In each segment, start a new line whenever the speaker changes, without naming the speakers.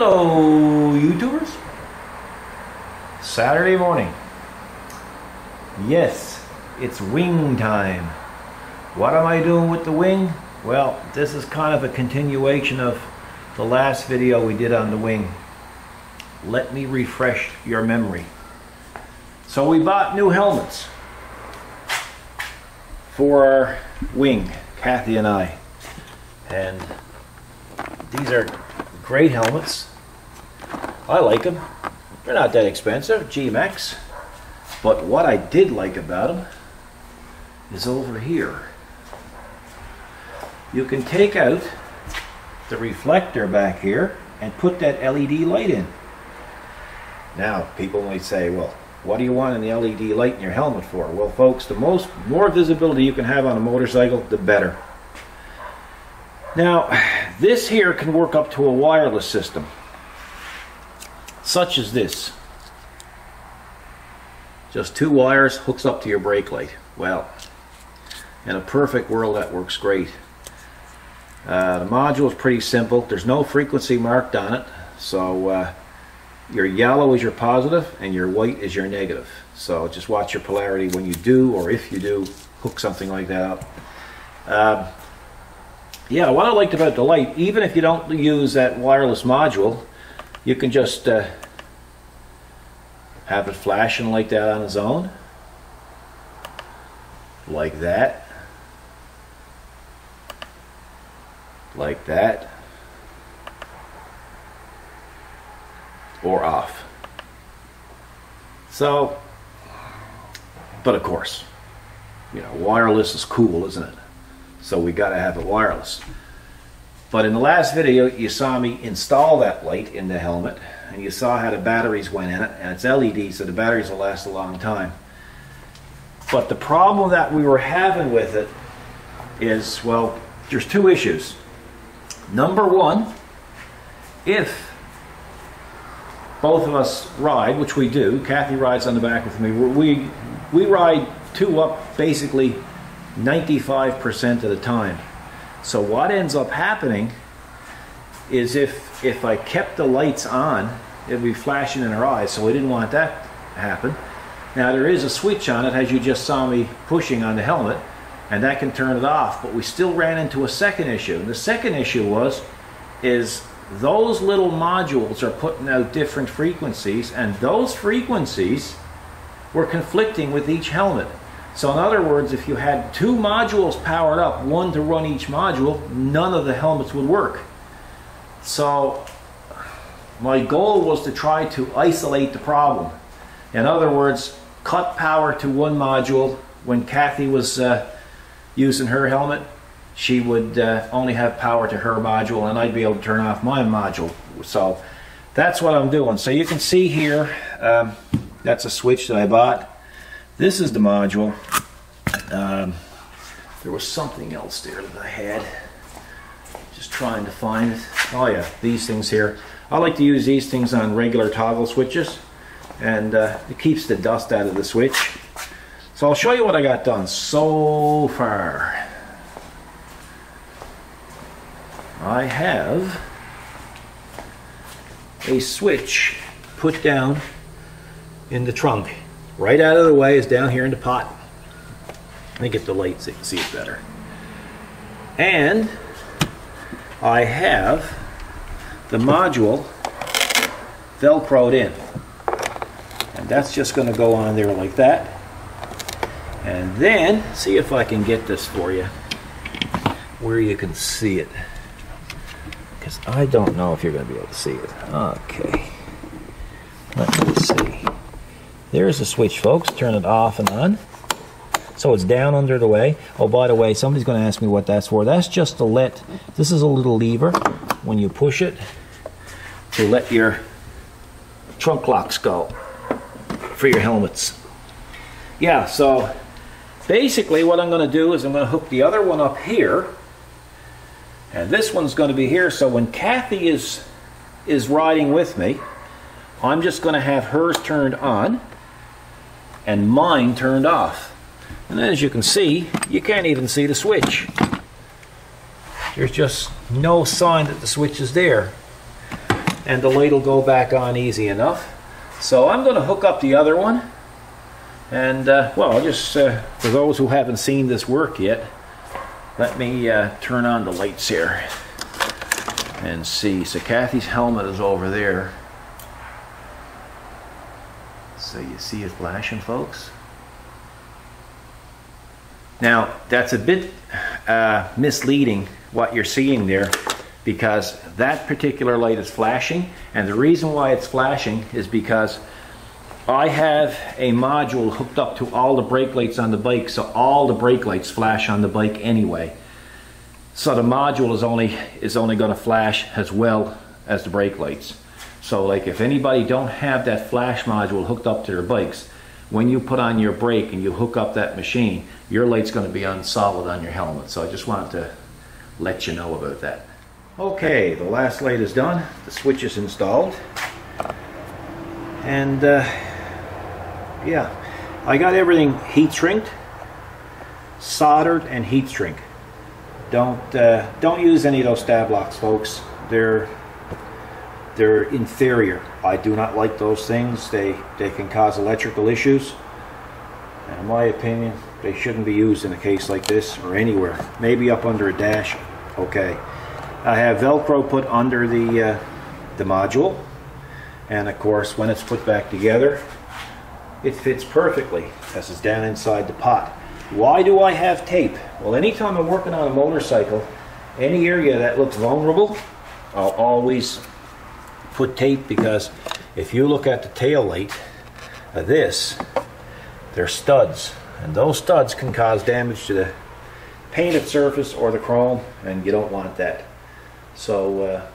Hello, YouTubers. Saturday morning. Yes, it's wing time. What am I doing with the wing? Well, this is kind of a continuation of the last video we did on the wing. Let me refresh your memory. So we bought new helmets for our wing, Kathy and I. And these are great helmets. I like them. They're not that expensive, G-Max. But what I did like about them is over here. You can take out the reflector back here and put that LED light in. Now, people might say, well, what do you want an LED light in your helmet for? Well, folks, the more visibility you can have on a motorcycle, the better. Now, this here can work up to a wireless system, such as this. Just two wires, hooks up to your brake light. Well, in a perfect world, that works great. The module is pretty simple. There's no frequency marked on it, so your yellow is your positive and your white is your negative. So just watch your polarity when you do, or if you do, hook something like that up. Yeah, what I liked about the light, even if you don't use that wireless module, you can just have it flashing like that on its own. Like that. Like that. Or off. So, but of course, you know, wireless is cool, isn't it? So we got to have it wireless. But in the last video, you saw me install that light in the helmet, and you saw how the batteries went in it, and it's LED, so the batteries will last a long time. But the problem that we were having with it is, well, there's two issues. Number one, if both of us ride, which we do, Kathy rides on the back with me, we ride two up basically 95% of the time. So what ends up happening is if I kept the lights on, it would be flashing in our eyes, so we didn't want that to happen. Now there is a switch on it, as you just saw me pushing on the helmet, and that can turn it off, but we still ran into a second issue. And the second issue is those little modules are putting out different frequencies, and those frequencies were conflicting with each helmet. So in other words, if you had two modules powered up, one to run each module, none of the helmets would work. So my goal was to try to isolate the problem. In other words, cut power to one module. When Kathy was using her helmet, she would only have power to her module, and I'd be able to turn off my module. So that's what I'm doing. So you can see here, that's a switch that I bought. This is the module. There was something else there that I had. Just trying to find it. Oh yeah, these things here. I like to use these things on regular toggle switches, and it keeps the dust out of the switch. So I'll show you what I got done so far. I have a switch put down in the trunk. Right out of the way is down here in the pot. Let me get the light so you can see it better. And I have the module velcroed in. And that's just going to go on there like that. And then, see if I can get this for you, where you can see it. Because I don't know if you're going to be able to see it. Okay. Let me see. There's the switch, folks. Turn it off and on. So it's down under the way. Oh, by the way, somebody's going to ask me what that's for. That's just to let, this is a little lever when you push it to let your trunk locks go for your helmets. Yeah, so basically what I'm going to do is I'm going to hook the other one up here, and this one's going to be here, so when Kathy is riding with me, I'm just going to have hers turned on and mine turned off. And as you can see, you can't even see the switch. There's just no sign that the switch is there. and the light will go back on easy enough. So I'm going to hook up the other one, and well, I'll just for those who haven't seen this work yet, let me turn on the lights here and see. So Kathy's helmet is over there. So you see it flashing, folks? Now, that's a bit misleading what you're seeing there, because that particular light is flashing, and the reason why it's flashing is because I have a module hooked up to all the brake lights on the bike, so all the brake lights flash on the bike anyway. So the module is only going to flash as well as the brake lights. So like if anybody don't have that flash module hooked up to their bikes, when you put on your brake and you hook up that machine, your light's going to be on solid on your helmet. So I just wanted to let you know about that. Okay, the last light is done. The switch is installed. And yeah, I got everything heat shrinked, soldered, and heat shrink. Don't use any of those stab locks, folks. They're inferior. I do not like those things. They can cause electrical issues. And in my opinion, they shouldn't be used in a case like this or anywhere. Maybe up under a dash. Okay. I have Velcro put under the module. And of course, when it's put back together, it fits perfectly as it's down inside the pot. Why do I have tape? Well, anytime I'm working on a motorcycle, any area that looks vulnerable, I'll always put tape, because if you look at the tail light of this, they're studs, and those studs can cause damage to the painted surface or the chrome, and you don't want that. So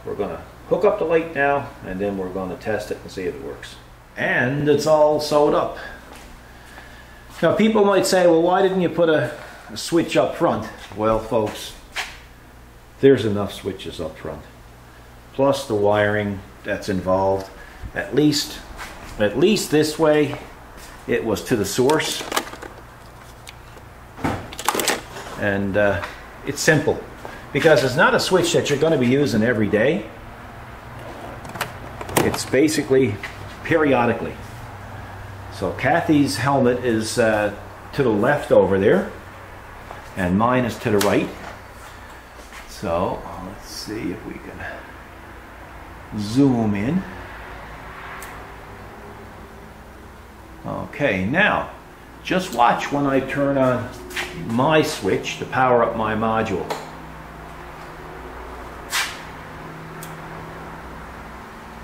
we're going to hook up the light now, and then we're going to test it and see if it works. And it's all sewed up. Now people might say, well, why didn't you put a switch up front? Well, folks, there's enough switches up front, plus the wiring that's involved. At least this way it was to the source, and it's simple, because it's not a switch that you're going to be using every day. It's basically periodically. So Kathy's helmet is to the left over there, and mine is to the right. So let's see if we can zoom in. Okay, now just watch when I turn on my switch to power up my module.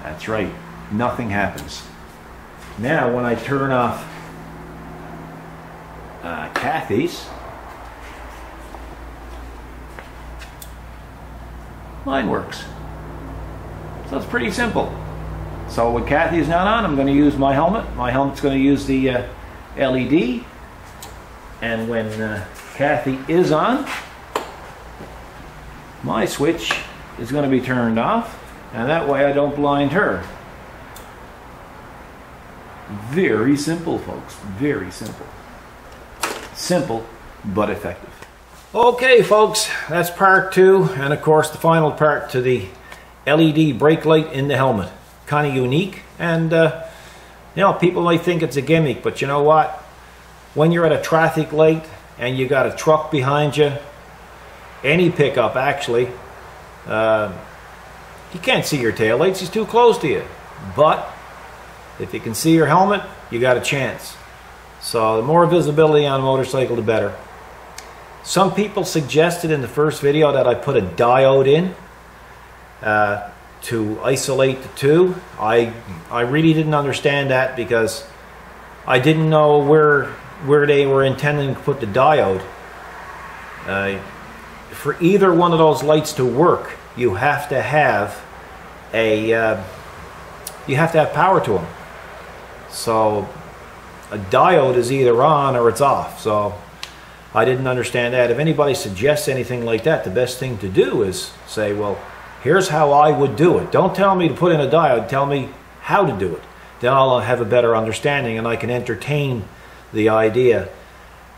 That's right, nothing happens. Now when I turn off Kathy's, mine works. So it's pretty simple. So when Kathy's not on, I'm going to use my helmet. My helmet's going to use the LED. And when Kathy is on, my switch is going to be turned off. And that way I don't blind her. Very simple, folks. Very simple. Simple, but effective. Okay, folks. That's part 2. And of course, the final part to the LED brake light in the helmet. Kind of unique, and you know, people might think it's a gimmick, but you know what, when you're at a traffic light and you got a truck behind you, any pickup actually, you can't see your tail lights, he's too close to you. But if you can see your helmet, you got a chance. So the more visibility on a motorcycle, the better. Some people suggested in the first video that I put a diode in to isolate the two. I really didn't understand that, because I didn't know where they were intending to put the diode. For either one of those lights to work, you have to have power to them. So a diode is either on or it's off. So I didn't understand that. If anybody suggests anything like that, the best thing to do is say, well, here's how I would do it. Don't tell me to put in a diode, tell me how to do it. Then I'll have a better understanding and I can entertain the idea.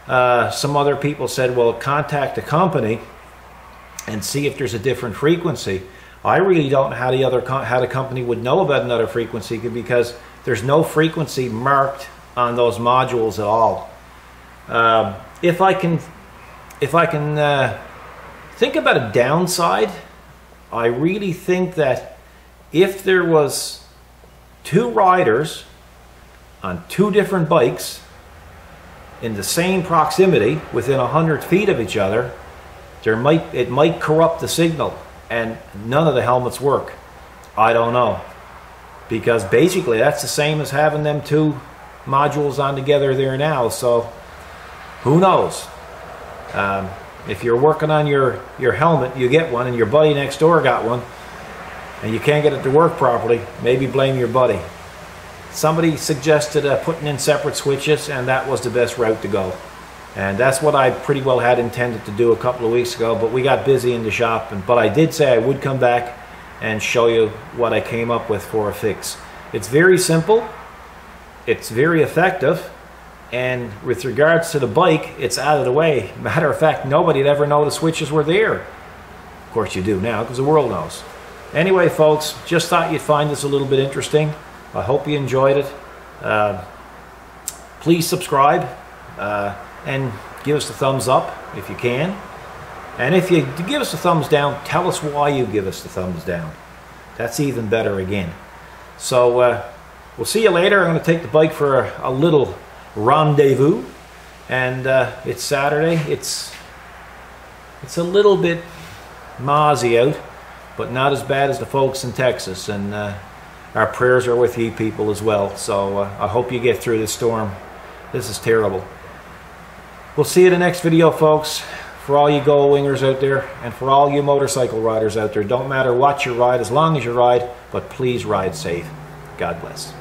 Some other people said, well, contact the company and see if there's a different frequency. I really don't know how how the company would know about another frequency, because there's no frequency marked on those modules at all. If I can think about a downside, I really think that if there was two riders on two different bikes in the same proximity within 100 feet of each other, it might corrupt the signal and none of the helmets work. I don't know, because basically that's the same as having them two modules on together there now. So who knows? If you're working on your helmet, you get one, and your buddy next door got one, and you can't get it to work properly, maybe blame your buddy. Somebody suggested putting in separate switches, and that was the best route to go. And that's what I pretty well had intended to do a couple of weeks ago, but we got busy in the shop. But I did say I would come back and show you what I came up with for a fix. It's very simple, it's very effective, and with regards to the bike, it's out of the way. Matter of fact, nobody'd ever know the switches were there. Of course you do now, because the world knows. Anyway, folks, just thought you'd find this a little bit interesting. I hope you enjoyed it. Please subscribe and give us a thumbs up if you can. And if you give us a thumbs down, tell us why you give us the thumbs down. That's even better again. So we'll see you later. I'm going to take the bike for a little rendezvous, and it's Saturday. It's a little bit mozzy out, but not as bad as the folks in Texas, and our prayers are with you people as well. So I hope you get through this storm. This is terrible. We'll see you in the next video, folks. For all you GoldWingers out there, and for all you motorcycle riders out there, don't matter what you ride, as long as you ride, but please ride safe. God bless.